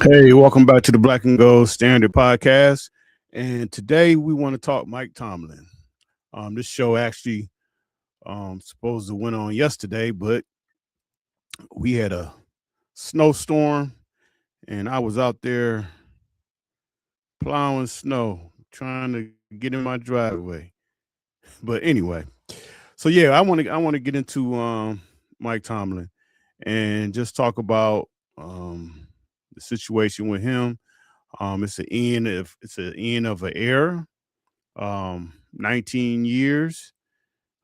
Hey, welcome back to the Black and Gold Standard Podcast. And today we want to talk Mike Tomlin. This show actually supposed to went on yesterday, but we had a snowstorm and I was out there plowing snow, trying to get in my driveway. But anyway, so yeah, I want to get into Mike Tomlin and just talk about the situation with him. It's an end of an era. 19 years.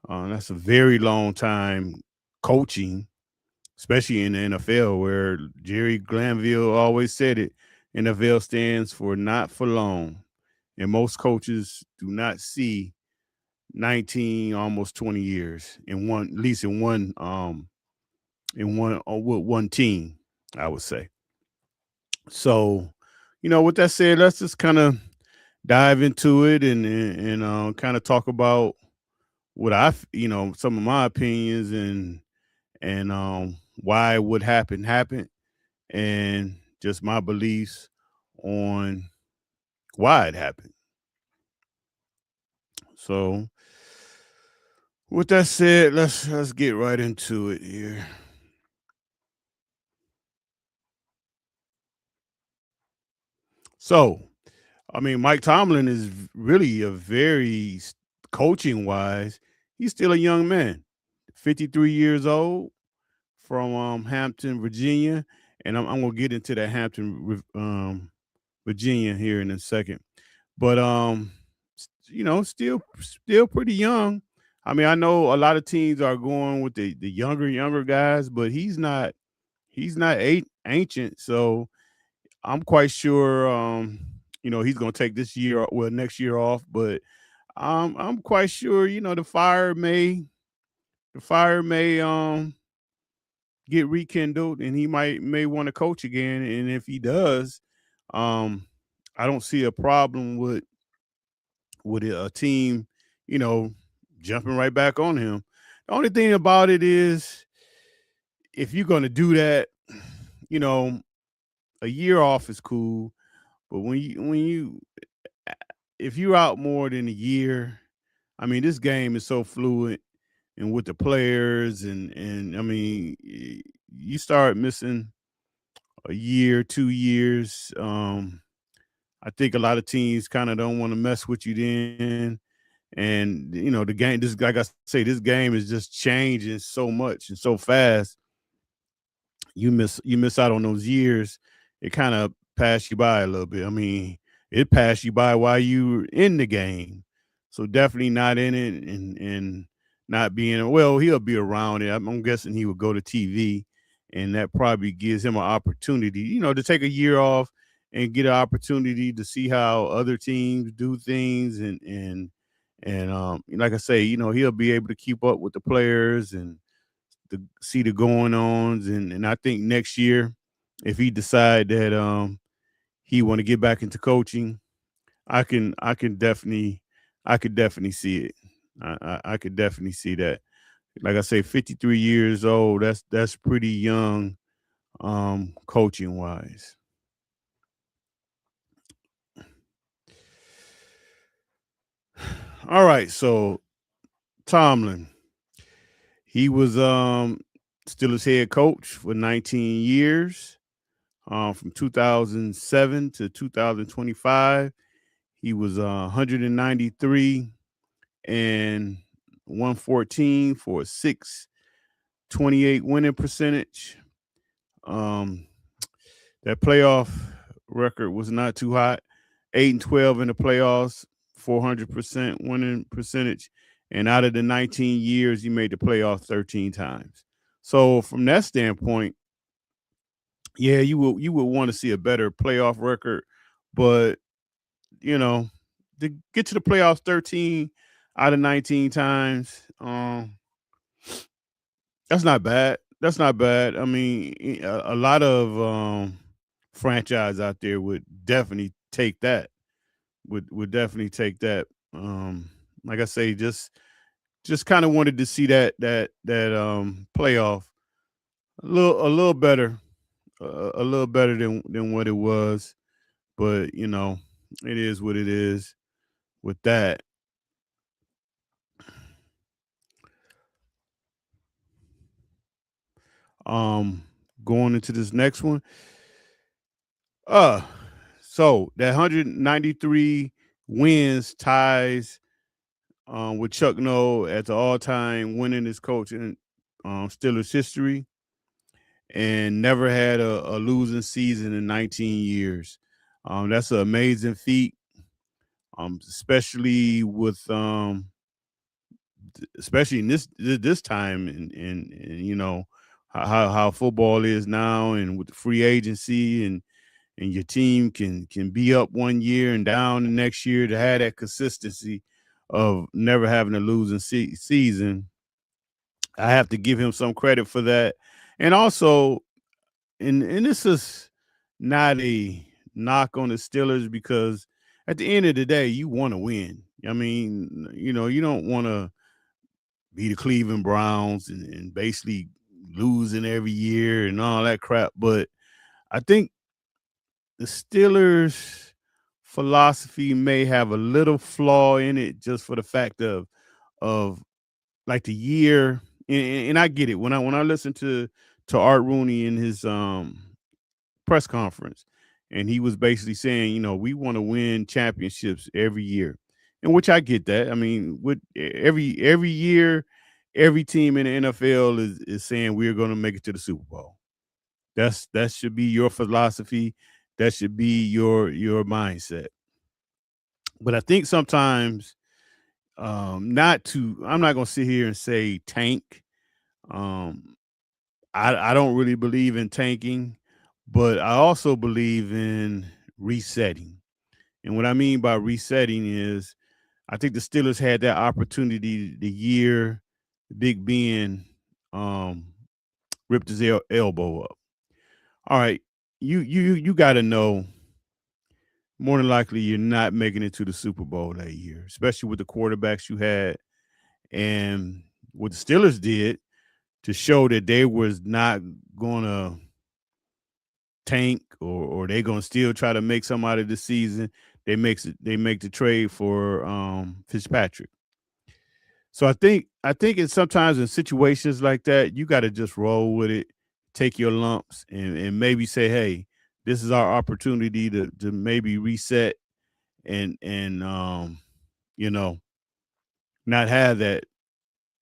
That's a very long time coaching, especially in the NFL, where Jerry Glanville always said it. NFL stands for not for long, and most coaches do not see 19, almost 20 years in one, at least with one team. I would say. So, with that said, let's just kind of dive into it and kind of talk about some of my opinions and why what happened and just my beliefs on why it happened. So with that said, let's get right into it here. So I mean, Mike Tomlin is really a very coaching wise. He's still a young man, 53 years old from Hampton, Virginia, and I'm gonna get into that Virginia here in a second. But still pretty young. I mean, I know a lot of teams are going with the younger guys, but he's not ancient, so I'm quite sure he's going to take this year, well, next year off, but I'm quite sure the fire may get rekindled and he may want to coach again, and if he does, um I don't see a problem with a team, you know, jumping right back on him. The only thing about it is if you're going to do that, you know, a year off is cool, but when you if you're out more than a year, I mean, this game is so fluid and with the players and I mean, you start missing a year, 2 years. I think a lot of teams kind of don't want to mess with you then. And the game, this like I say, this game is just changing so much and so fast. You miss out on those years. It kind of passed you by a little bit. I mean, it passed you by while you were in the game. So definitely not in it and not being well, he'll be around it. I'm guessing he would go to TV and that probably gives him an opportunity, to take a year off and get an opportunity to see how other teams do things and like I say, he'll be able to keep up with the players and see the going ons and I think next year, if he decide that he want to get back into coaching, I could definitely see it. I could definitely see that. Like I say, 53 years old. That's pretty young, coaching wise. All right, so Tomlin, he was still his head coach for 19 years, from 2007 to 2025. He was 193 and 114 for a 628 winning percentage. Um, that playoff record was not too hot. 8-12 in the playoffs, 400% winning percentage, and out of the 19 years, he made the playoffs 13 times. So from that standpoint, yeah, you would want to see a better playoff record, but you know, to get to the playoffs 13 out of 19 times, that's not bad. That's not bad. I mean, a lot of franchise out there would definitely take that. Would definitely take that. Like I say, just kind of wanted to see that playoff a little better. a little better than what it was, but it is what it is with that. Um, Going into this next one, uh, so that 193 wins ties with Chuck Noll as the all-time winningest coach in Steelers history, and never had a losing season in 19 years. That's an amazing feat, especially with especially in this time, and how football is now, and with the free agency, and your team can be up one year and down the next year, to have that consistency of never having a losing season. I have to give him some credit for that. And also, and this is not a knock on the Steelers, because at the end of the day, you want to win. I mean, you don't want to be the Cleveland Browns and basically losing every year and all that crap. But I think the Steelers' philosophy may have a little flaw in it, just for the fact of like the year. And I get it when I listen to Art Rooney in his press conference, and he was basically saying, we want to win championships every year, in which I get that. I mean, with every year, every team in the NFL is saying we're going to make it to the Super Bowl. That should be your philosophy. That should be your mindset. But I think sometimes, not to I'm not going to sit here and say tank. Um, I don't really believe in tanking, but I also believe in resetting. And what I mean by resetting is, I think the Steelers had that opportunity the year Big Ben um, ripped his elbow up. All right, you got to know, more than likely you're not making it to the Super Bowl that year, especially with the quarterbacks you had. And what the Steelers did to show that they was not going to tank, or they gonna still try to make some out of the season, they make the trade for Fitzpatrick. So I think it's sometimes in situations like that, you got to just roll with it, take your lumps, and maybe say, hey, this is our opportunity to maybe reset, and you know not have that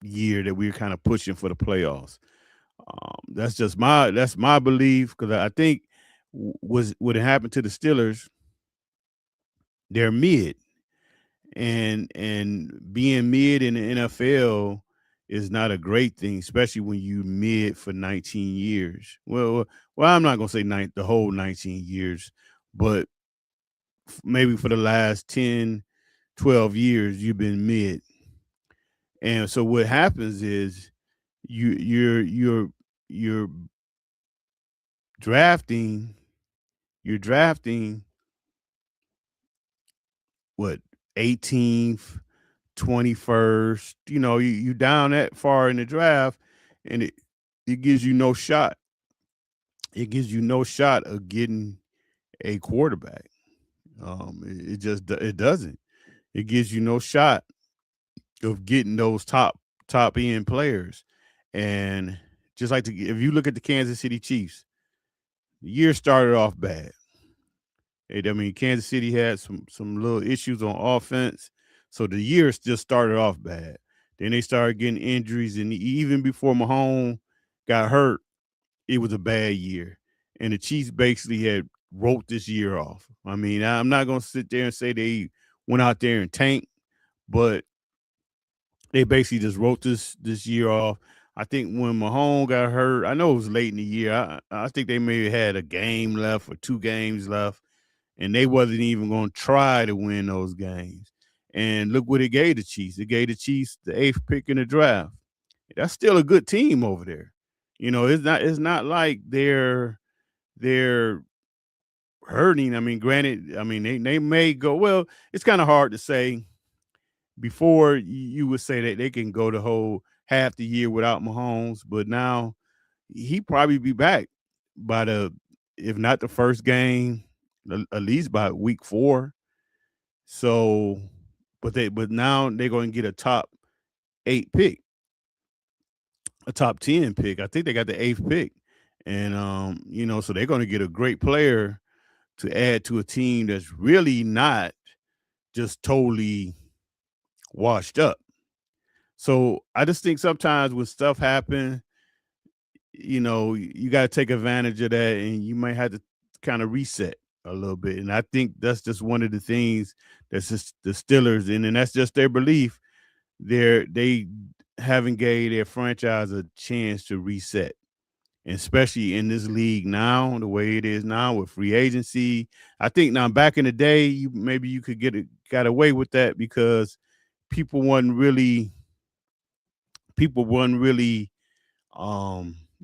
year that we're kind of pushing for the playoffs. That's my belief, because I think was what happened to the Steelers. They're mid, and being mid in the NFL is not a great thing, especially when you mid for 19 years. Well, I'm not gonna say the whole 19 years, but maybe for the last 10, 12 years you've been mid. And so what happens is, you're drafting you're drafting what, 18th, 21st, you down that far in the draft, and it gives you no shot. It gives you no shot of getting a quarterback. It just it doesn't. It gives you no shot of getting those top end players. And just like if you look at the Kansas City Chiefs, the year started off bad. I mean, Kansas City had some little issues on offense, so the year just started off bad. Then they started getting injuries, and even before Mahomes got hurt, it was a bad year. And the Chiefs basically had wrote this year off. I mean, I'm not going to sit there and say they went out there and tanked, but they basically just wrote this year off. I think when Mahomes got hurt, I know it was late in the year. I think they maybe had a game left or 2 games left, and they wasn't even going to try to win those games. And look what it gave the Chiefs. It gave the Chiefs the 8th pick in the draft. That's still a good team over there. It's not like they're hurting. I mean, granted, I mean they may go, well, it's kind of hard to say. Before, you would say that they can go the whole half the year without Mahomes, but now he probably be back by the if not the first game, at least by week 4. So, but now they're going to get a top 8 pick, a top 10 pick. I think they got the 8th pick. And so they're going to get a great player to add to a team that's really not just totally washed up. So I just think sometimes when stuff happen, you got to take advantage of that, and you might have to kind of reset a little bit. And I think that's just one of the things that's just the Steelers, and that's just their belief. They haven't gave their franchise a chance to reset, and especially in this league now, the way it is now with free agency. I think now back in the day, maybe you could got away with that because people wasn't really people wasn't really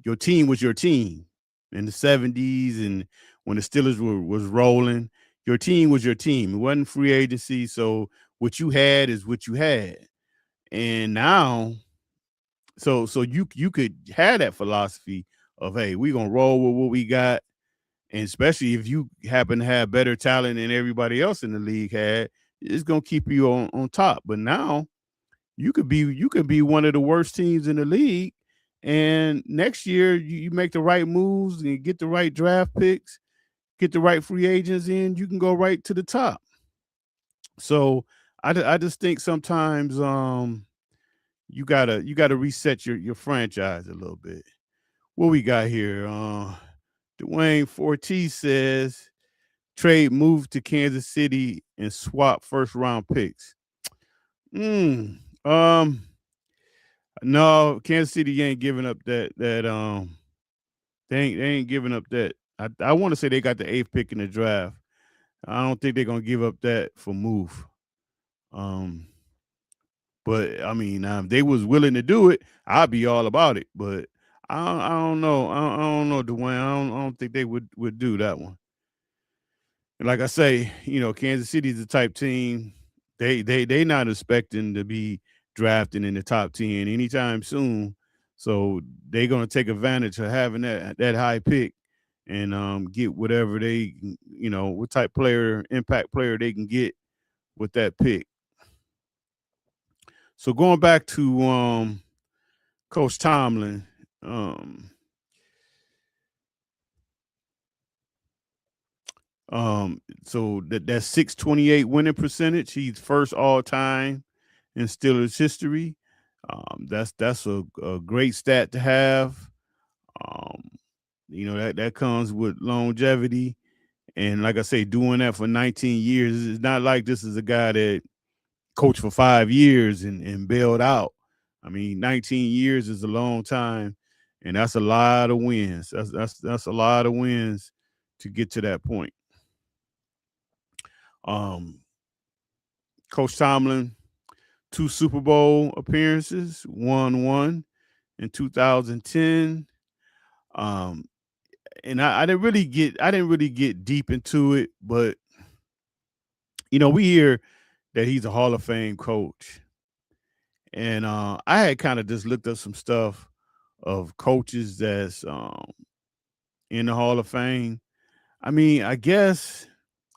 your team was your team in the 70s, and when the Steelers was rolling, your team was your team. It wasn't free agency, so what you had is what you had. And now, so you could have that philosophy of, hey, we're gonna roll with what we got, and especially if you happen to have better talent than everybody else in the league had, it's gonna keep you on top. But now you could be one of the worst teams in the league, and next year you make the right moves and get the right draft picks, get the right free agents in, you can go right to the top. So I just think sometimes you gotta reset your franchise a little bit. What we got here? Dwayne Forte says trade move to Kansas City and swap first round picks. Mm, um, no, Kansas City ain't giving up that. They ain't giving up that. I want to say they got the 8th pick in the draft. I don't think they're gonna give up that for move. Um, but I mean, if they was willing to do it, I'd be all about it. But I don't know. I don't know, Dwayne. I don't think they would do that one. And like I say, Kansas City's the type team they not expecting to be drafting in the top 10 anytime soon. So they're gonna take advantage of having that high pick and get whatever what type player, impact player they can get with that pick. So going back to Coach Tomlin, um, so that 628 winning percentage, he's first all time in Steelers history. That's a great stat to have. Um, that comes with longevity, and like I say, doing that for 19 years. It's not like this is a guy that coached for 5 years and bailed out. I mean, 19 years is a long time, and that's a lot of wins. That's a lot of wins to get to that point. Um, Coach Tomlin, 2 Super Bowl appearances, won one in 2010. Um, and I didn't really get deep into it, but we hear that he's a Hall of Fame coach, and I had kind of just looked up some stuff of coaches that's in the Hall of Fame. I mean, I guess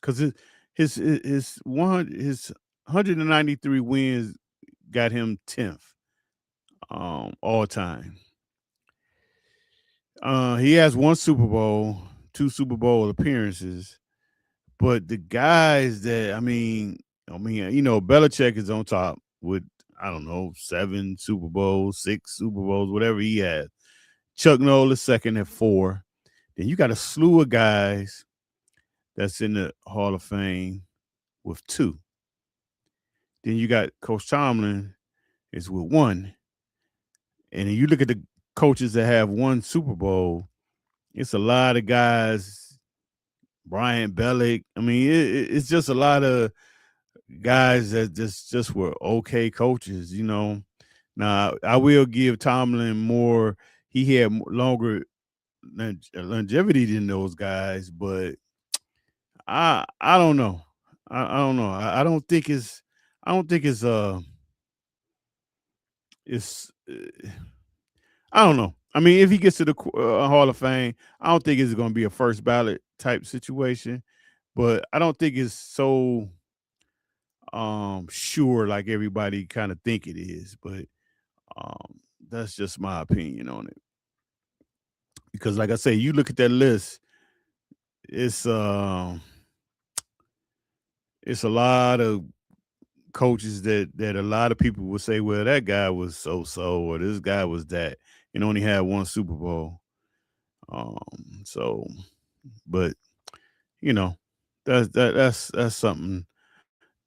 because his 193 wins got him 10th all time. He has 1 Super Bowl, 2 Super Bowl appearances, but the guys that Belichick is on top with, I don't know, 7 Super Bowls, 6 Super Bowls, whatever he had. Chuck Noll is second at 4. Then you got a slew of guys that's in the Hall of Fame with 2. Then you got Coach Tomlin is with 1. And then you look at the coaches that have 1 Super Bowl, it's a lot of guys. Brian Bellick. I mean, it's just a lot of guys that just were okay coaches. Now I will give Tomlin more. He had longer longevity than those guys, but I don't know. I don't know. I don't think it's it's I don't know. I mean, if he gets to the Hall of Fame, I don't think it's going to be a first ballot type situation, but I don't think it's so sure like everybody kind of think it is. But um, that's just my opinion on it. Because, like I say, you look at that list, it's it's a lot of coaches that a lot of people would say, well, that guy was so so, or this guy was that, and only had one Super Bowl. So, but you know, that's something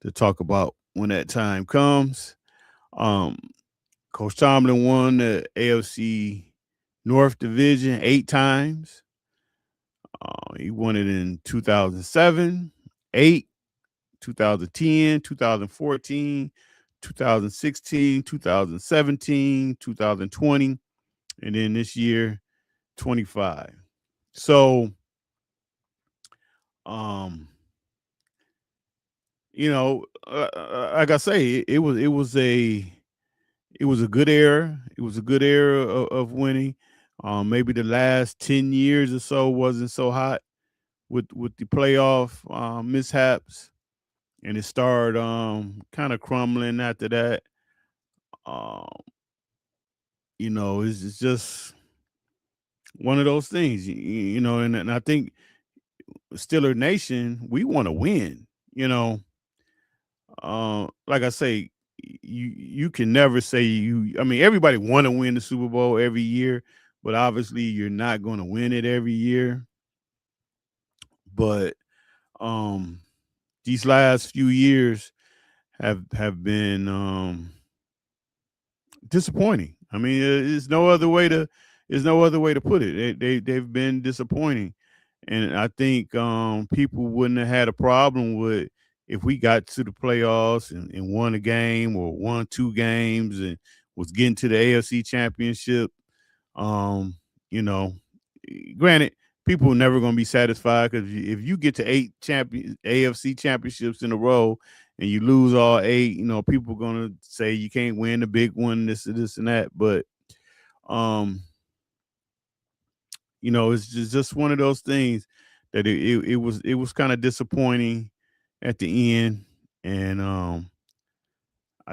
to talk about when that time comes. Um, Coach Tomlin won the AFC North Division 8 times. He won it in 2007, 8, 2010, 2014, 2016, 2017, 2020, and then this year, 25. So, um, like I say, it was a good era. It was a good era of winning. Maybe the last 10 years or so wasn't so hot with the playoff mishaps, and it started kind of crumbling after that. Um, it's just one of those things, and I think Steeler Nation, we want to win. You know, like I say, you can never say you. I mean, everybody want to win the Super Bowl every year, but obviously you're not going to win it every year. But um, these last few years have been disappointing. I mean, there's no other way to put it. They've been disappointing, and I think people wouldn't have had a problem with if we got to the playoffs and won a game or won 2 games and was getting to the AFC Championship. Um, you know, Granted, people are never going to be satisfied because if you get to 8 AFC championships in a row and you lose all 8, people are going to say you can't win the big one, this, and that. But um, it's just one of those things that it was kind of disappointing at the end, and I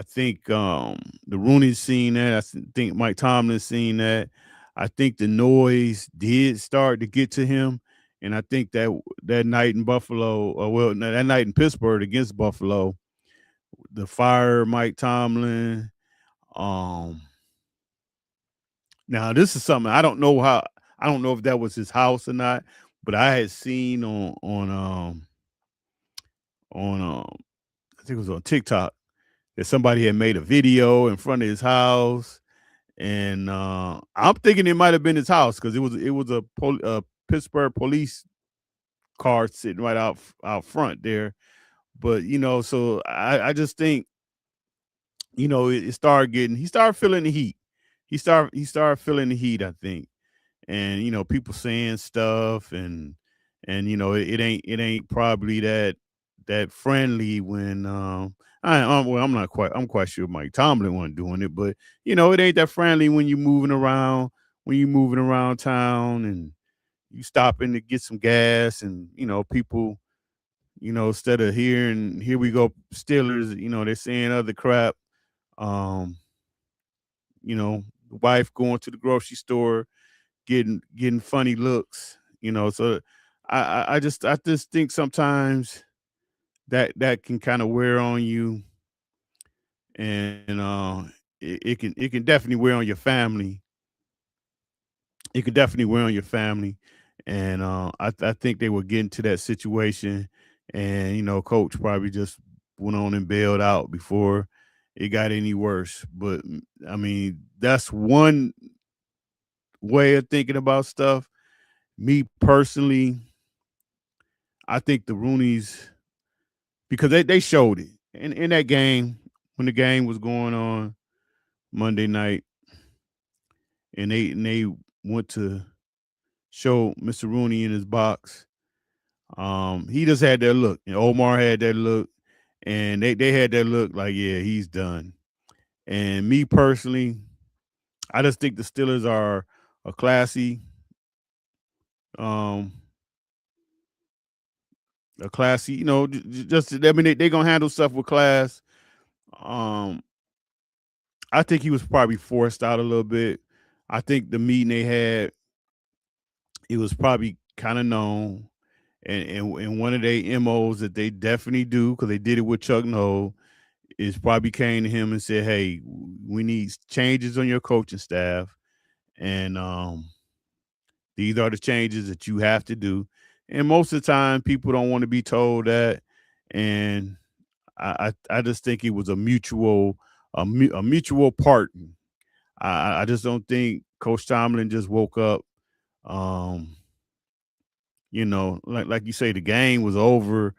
think the Rooney's seen that. Think Mike Tomlin's seen that. I think the noise did start to get to him, and I think that night in Buffalo, or well, no, that night in Pittsburgh against Buffalo, the fire Mike Tomlin. Um, Now this is something I don't know if that was his house or not, but I had seen on I think it was on TikTok that somebody had made a video in front of his house, and I'm thinking it might have been his house because it was a Pittsburgh police car sitting right out front there. But so I just think it started he started feeling the heat. He started feeling the heat, I think, and people saying stuff, and it ain't probably that friendly when I'm quite sure Mike Tomlin wasn't doing it, but it ain't that friendly when you're moving around town and you stopping to get some gas, and people, instead of hearing here we go Steelers, they're saying other crap. um the wife going to the grocery store, getting funny looks, so I just think sometimes that can kind of wear on you, and it can definitely wear on your family. It could definitely wear on your family, and I think they were getting to that situation, and coach probably just went on and bailed out before it got any worse. But I mean, that's one way of thinking about stuff. Me personally, I think the Rooney's, because they showed it in that game when the game was going on Monday night, and they went to show Mr. Rooney in his box. He just had that look, and Omar had that look, and they had that look like, yeah, he's done. And me personally, I just think the Steelers a classy, um, just I mean they gonna handle stuff with class. Um, I think he was probably forced out a little bit. I think the meeting they had, it was probably kind of known, and one of their MOs that they definitely do because they did it with Chuck Noll is probably came to him and said, "Hey, we need changes on your coaching staff, and these are the changes that you have to do." And most of the time, people don't want to be told that, and I just think it was a mutual pardon. I just don't think Coach Tomlin just woke up. Um, like you say, the game was over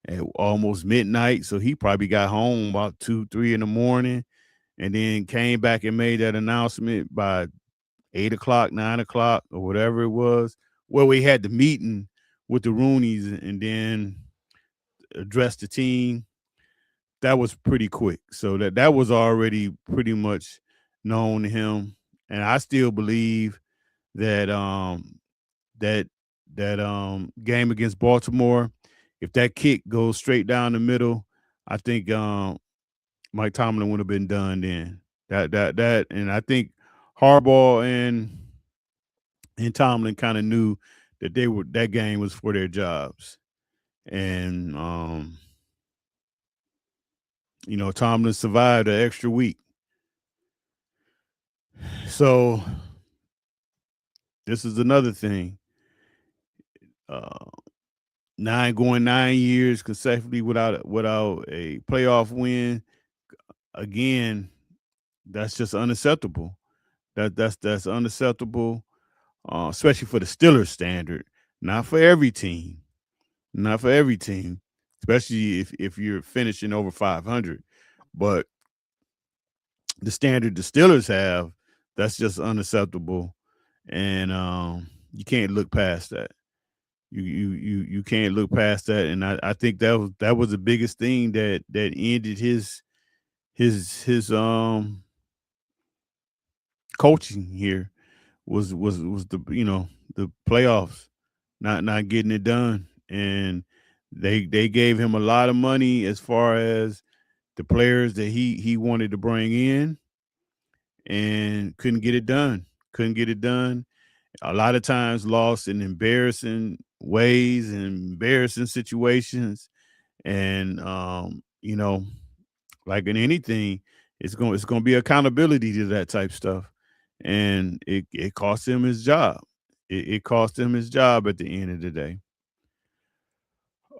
at almost midnight, so he probably got home about 2, 3 in the morning, and then came back and made that announcement by 8 o'clock, 9 o'clock, or whatever it was. Well, we had the meeting with the Roonies, and then addressed the team. That was pretty quick, so that was already pretty much known to him, and I still believe that that game against Baltimore, if that kick goes straight down the middle, I think Mike Tomlin would have been done then. And I think Harbaugh and Tomlin kind of knew that that game was for their jobs, and Tomlin survived an extra week. So this is another thing. Uh, 9 years consecutively without a playoff win. Again, that's just unacceptable. That's unacceptable, especially for the Steelers standard. Not for every team. Not for every team, especially if you're finishing over 500. But the standard the Steelers have, that's just unacceptable, and you can't look past that. You can't look past that, and I think that was the biggest thing that ended his coaching here was the playoffs, not getting it done, and they gave him a lot of money as far as the players that he wanted to bring in, and couldn't get it done. Couldn't get it done. A lot of times lost in embarrassing ways and embarrassing situations, and like in anything, it's gonna be accountability to that type stuff, and it cost him his job. It cost him his job at the end of the day.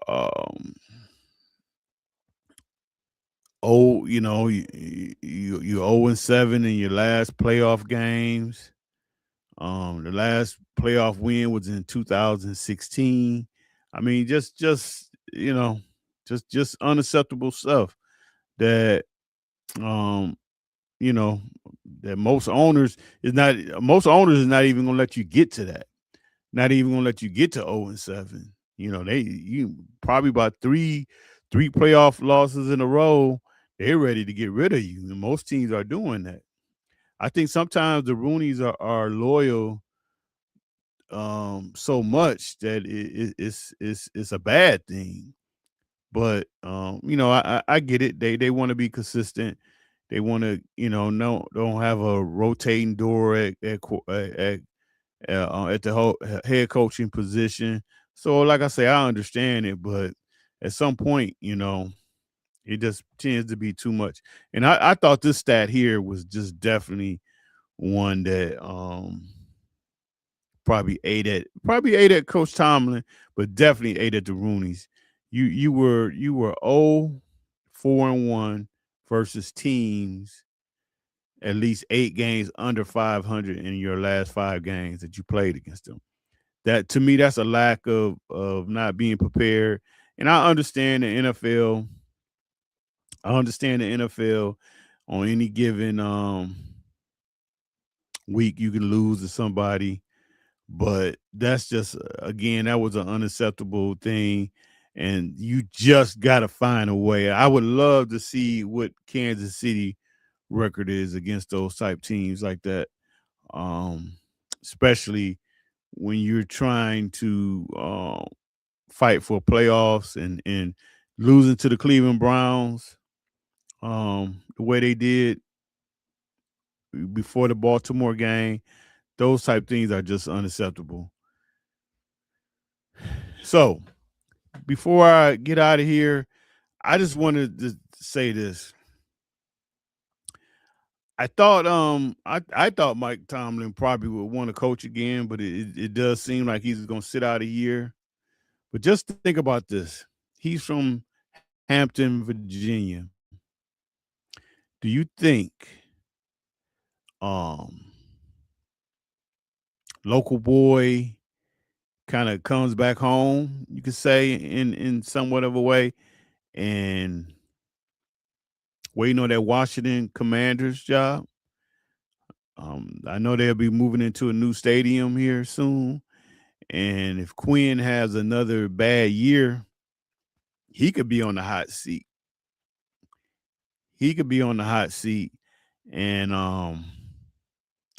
Um, you 0-7 in your last playoff games. The last playoff win was in 2016. I mean, just unacceptable stuff that um you know that most owners is not even gonna let you get to that. Not even gonna let you get to 0-7. You probably about three playoff losses in a row. They're ready to get rid of you, and most teams are doing that. I think sometimes the Roonies are loyal so much that it's a bad thing. But I get it. They want to be consistent. They want to no don't have a rotating door at the whole head coaching position. So like I say, I understand it, but at some point, it just tends to be too much. And I thought this stat here was just definitely one that probably ate at Coach Tomlin, but definitely ate at the Roonies. You were 0-4-1 versus teams at least 8 games under 500 in your last 5 games that you played against them. That to me, that's a lack of not being prepared. And I understand the NFL. I understand the NFL on any given week you can lose to somebody, but that's just again that was an unacceptable thing, and you just got to find a way. I would love to see what Kansas City record is against those type teams like that. um especially when you're trying to fight for playoffs and losing to the Cleveland Browns the way they did before the Baltimore game. Those type things are just unacceptable. So before I get out of here, I just wanted to say this. I thought Mike Tomlin probably would want to coach again, but it does seem like he's gonna sit out a year. But just think about this. He's from Hampton, Virginia. Do you think um local boy kind of comes back home, you could say, in somewhat of a way, and waiting on that Washington Commanders job? I know they'll be moving into a new stadium here soon. And if Quinn has another bad year, he could be on the hot seat. He could be on the hot seat. And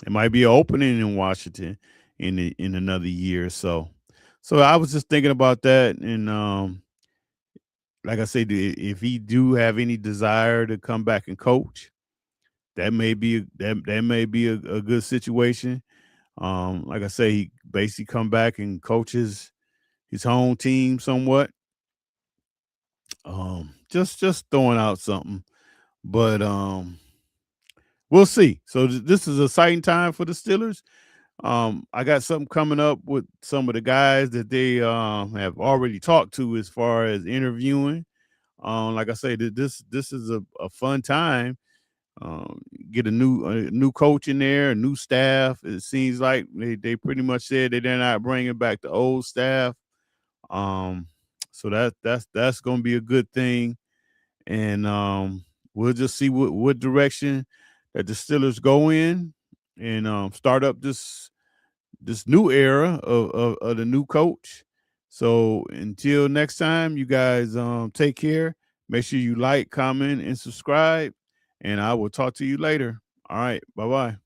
it might be an opening in Washington in another year or so. So I was just thinking about that. And like I said, if he do have any desire to come back and coach, that may be a good situation. Like I say, he basically come back and coaches his home team somewhat. Just throwing out something, but we'll see. So this is a exciting time for the Steelers. I got something coming up with some of the guys that they have already talked to as far as interviewing. Like I say, this is a fun time. Get a new coach in there, a new staff. It seems like they pretty much said that they're not bringing back the old staff. Um, so that's going to be a good thing, and we'll just see what direction that the Steelers go in, and start up this new era of the new coach. So until next time, you guys take care. Make sure you like, comment, and subscribe, and I will talk to you later. All right, bye bye.